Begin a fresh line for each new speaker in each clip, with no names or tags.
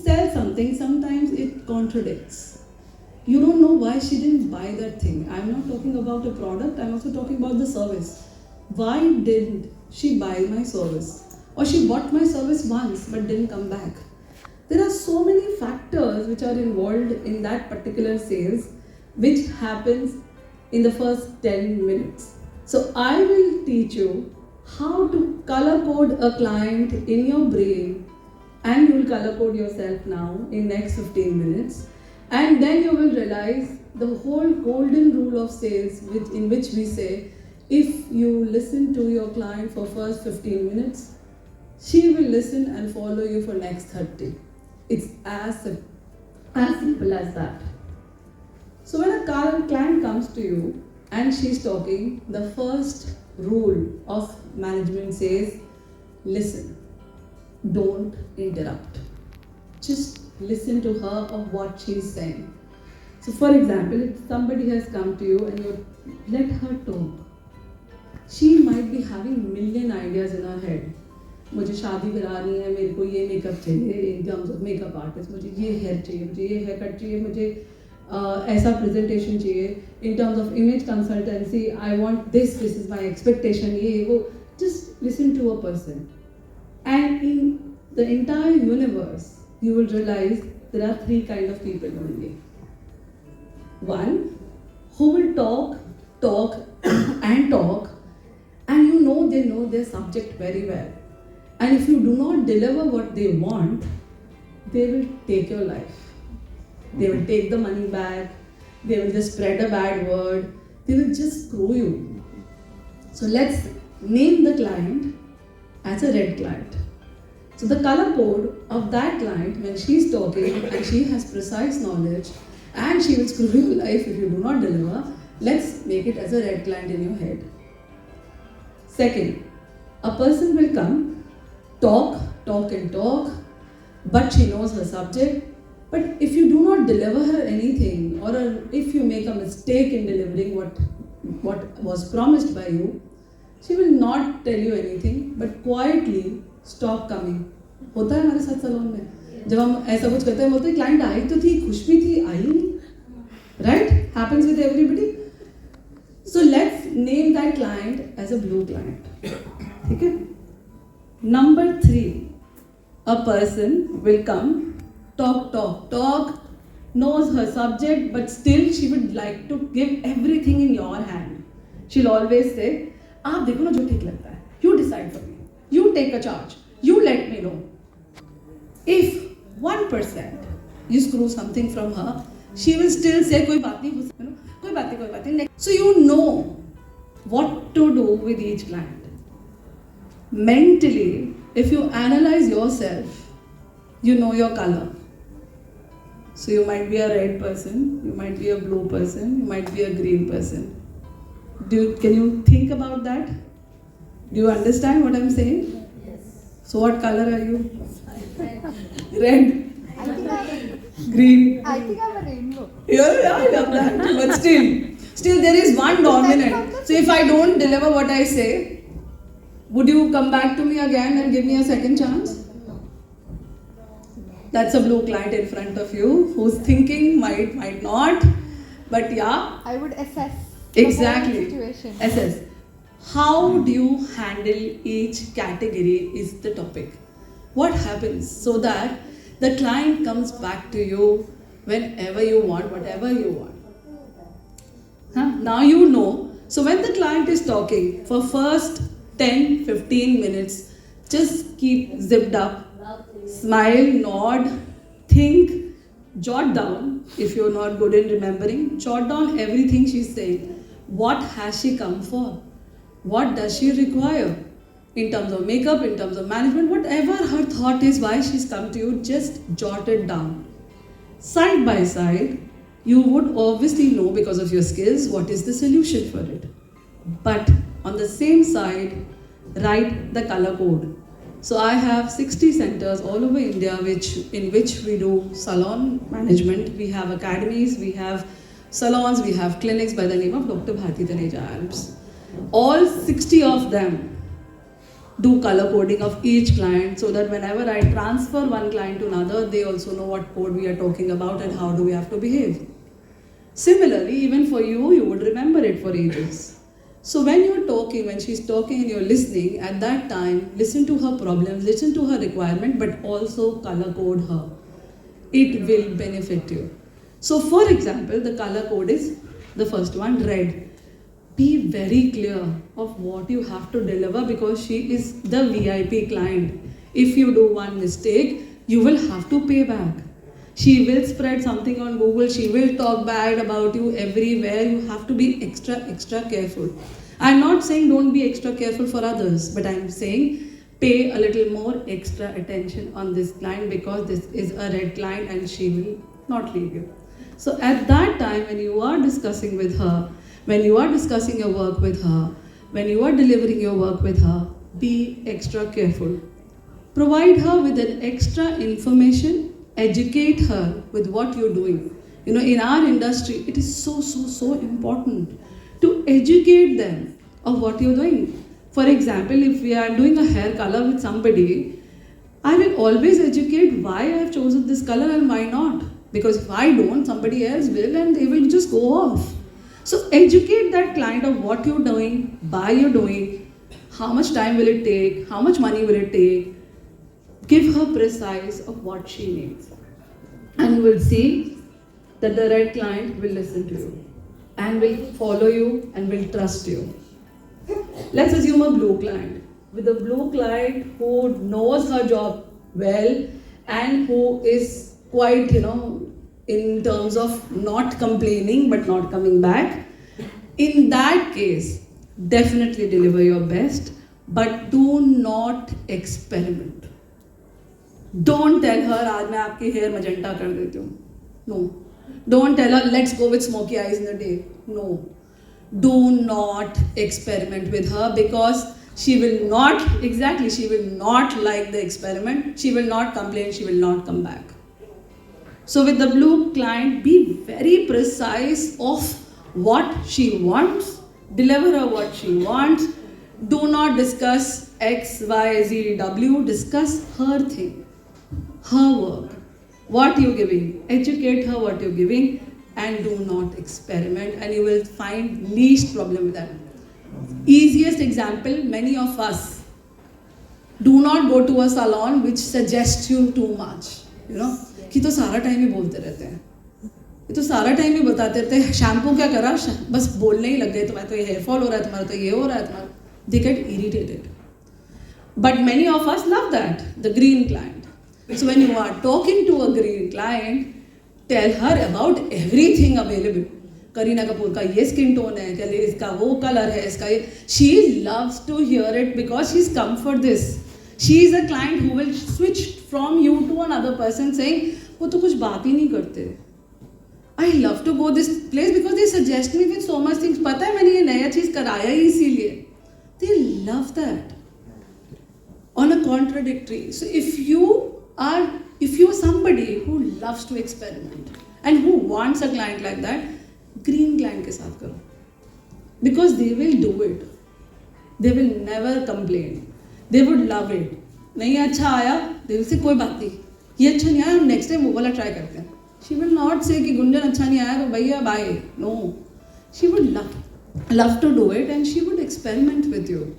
sell something, sometimes it contradicts. You don't know why she didn't buy that thing. I'm not talking about a product, I'm also talking about the service. Why didn't she buy my service? Or she bought my service once but didn't come back. There are so many factors which are involved in that particular sales which happens in the first 10 minutes. So I will teach you how to color code a client in your brain, and you will color code yourself now in next 15 minutes, and then you will realize the whole golden rule of sales in which we say if you listen to your client for first 15 minutes, she will listen and follow you for next 30. It's as simple as that. So when a client comes to you and she's talking, the first rule of management says, listen, don't interrupt. Just listen to her or what she's saying. So for example, if somebody has come to you and you let her talk, she might be having million ideas in her head. मुझे शादी करानी है, मेरे को ये makeup चाहिए, in terms of makeup artist, मुझे ये हेयर चाहिए, मुझे ये हेयर कट चाहिए, मुझे ऐसा प्रेजेंटेशन चाहिए, in terms of image consultancy, I want this is my expectation, ये वो. Just listen to a person, and in the entire universe you will realize there are three kind of people only. One who will talk and talk, and you know they know their subject very well. And if you do not deliver what they want, they will take your life. They will take the money back, they will just spread a bad word, they will just screw you. So let's name the client as a red client. So the color code of that client when she's talking and she has precise knowledge and she will screw your life if you do not deliver, let's make it as a red client in your head. Second, a person will come, talk and talk, but she knows her subject. But if you do not deliver her anything, or if you make a mistake in delivering what was promised by you, she will not tell you anything, but quietly stop coming. होता है हमारे साथ salon में, जब हम ऐसा कुछ करते हैं बोलते हैं क्लाइंट आई तो थी, खुश भी थी, आई नहीं, right? Happens with everybody. So let's name that client as a blue client. ठीक है? Number 3, a person will come, talk, knows her subject, but still she would like to give everything in your hand. She'll always say, आप देखो ना जो ठीक लगता है, you decide for me, you take a charge, you let me know. If 1% you screw something from her, she will still say, कोई बात नहीं, कोई बात नहीं. So you know what to do with each client. Mentally, if you analyze yourself, you know your color. So you might be a red person, you might be a blue person, you might be a green person. Can you think about that? Do you understand what I'm saying?
Yes.
So what color are you? Red? Green?
I think I'm a rainbow.
Yeah, I love that. But still there is one dominant. So if I don't deliver what I say, would you come back to me again and give me a second chance? That's a blue client in front of you who's thinking, might not, but yeah.
I would assess
Exactly.
the whole situation.
Assess. How do you handle each category is the topic. What happens so that the client comes back to you whenever you want, whatever you want. Now you know. So when the client is talking for first 10-15 minutes, just keep zipped up, smile, nod, think, jot down. If you're not good in remembering, jot down everything she's saying. What has she come for? What does she require? In terms of makeup, in terms of management, whatever her thought is, why she's come to you, just jot it down. Side by side, you would obviously know because of your skills what is the solution for it. But on the same side, write the color code. So I have 60 centers all over India in which we do salon management. We have academies, we have salons, we have clinics by the name of Dr. Bharti Taneja Alps. All 60 of them do color coding of each client so that whenever I transfer one client to another, they also know what code we are talking about and how do we have to behave. Similarly, even for you, you would remember it for ages. So when you're talking, when she's talking and you're listening, at that time, listen to her problems, listen to her requirement, but also color code her. It will benefit you. So for example, the color code is the first one, red. Be very clear of what you have to deliver because she is the VIP client. If you do one mistake, you will have to pay back. She will spread something on Google, she will talk bad about you everywhere. You have to be extra careful. I'm not saying don't be extra careful for others, but I'm saying pay a little more extra attention on this client because this is a red client and she will not leave you. So at that time when you are discussing with her, when you are discussing your work with her, when you are delivering your work with her, be extra careful. Provide her with an extra information, educate her with what you're doing. In our industry, it is so important to educate them of what you're doing. For example, if we are doing a hair color with somebody, I will always educate why I have chosen this color and why not. Because if I don't, somebody else will and they will just go off. So educate that client of what you're doing, why you're doing, how much time will it take, how much money will it take. Give her precise of what she needs. And you will see that the red client will listen to you and will follow you and will trust you. Let's assume a blue client. With a blue client who knows her job well and who is quite, in terms of not complaining but not coming back. In that case, definitely deliver your best, but do not experiment. Don't tell her, आज मैं आपकी hair magenta कर देती हूँ. No. Don't tell her, let's go with smoky eyes in the day. No. Do not experiment with her because she will not like the experiment. She will not complain, she will not come back. So with the blue client, be very precise of what she wants, deliver her what she wants. Do not discuss X, Y, Z, W, discuss her thing, her work, what you're giving, educate her what you're giving and do not experiment and you will find least problem with that. Easiest example, many of us do not go to a salon which suggests you too much, कि तो सारा time ही बोलते रहते हैं, ये तो सारा time ही बताते रहते हैं, शैम्पू क्या करा, बस बोलने ही लग गए, तुम्हारा तो ये हेयर फॉल हो रहा है, तुम्हारा तो ये हो रहा है, तुम्हारा. They get irritated. But many of us love that, the green client. So when you are talking to a green client, tell her about everything available. Kareena Kapoor का ये स्किन टोन है, चलिए इसका वो कलर है, इसका ये. She loves to hear it because she's come for this. She is a client who will switch from you to another person saying, वो तो कुछ बात ही नहीं करते. I love to go this place because they suggest me with so much things. पता है मैंने ये नया चीज कराया ही इसीलिए. They love that. On a contradictory. So if you are somebody who loves to experiment and who wants a client like that, green client के साथ करो. Because they will do it. They will never complain. They would love it. नहीं अच्छा आया, they will say कोई बात नहीं, ये अच्छा नहीं आया, हम next time वो वाला try करते हैं. She will not say कि गुंजन अच्छा नहीं आया तो भैया bye. No. She would love to do it and she would experiment with you.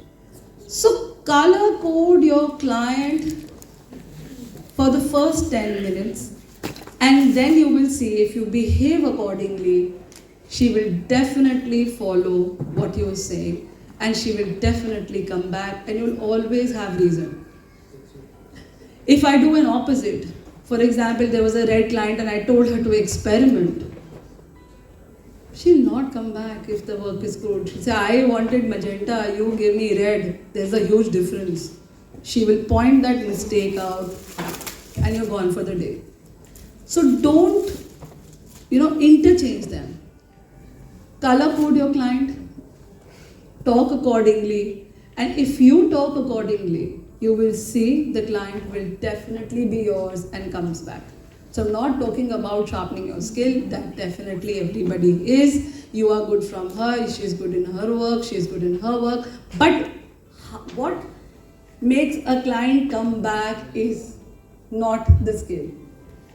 So color code your client for the first 10 minutes and then you will see if you behave accordingly, she will definitely follow what you're saying and she will definitely come back and you'll always have reason. If I do an opposite, for example, there was a red client and I told her to experiment, she'll not come back if the work is good. She'll say, I wanted magenta, you gave me red. There's a huge difference. She will point that mistake out and you're gone for the day. So don't, interchange them. Color code your client, talk accordingly, and if you talk accordingly, you will see the client will definitely be yours and comes back. So I'm not talking about sharpening your skill, that definitely everybody is. You are good from her, she's good in her work, she's good in her work. But what makes a client come back is not the skill.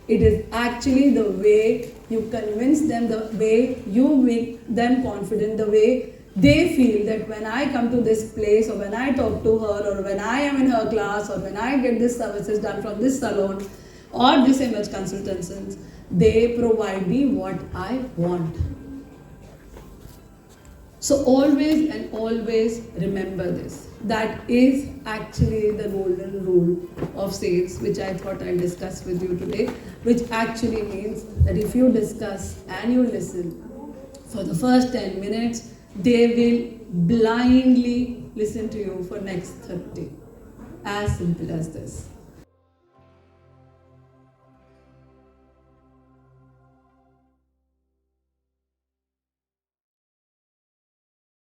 It is actually the way you convince them, the way you make them confident, the way they feel that when I come to this place, or when I talk to her, or when I am in her class, or when I get this services done from this salon or this image consultants, they provide me what I want. So always and always remember this. That is actually the golden rule of sales, which I thought I'll discuss with you today, which actually means that if you discuss and you listen for the first 10 minutes, they will blindly listen to you for next 30. As simple as this.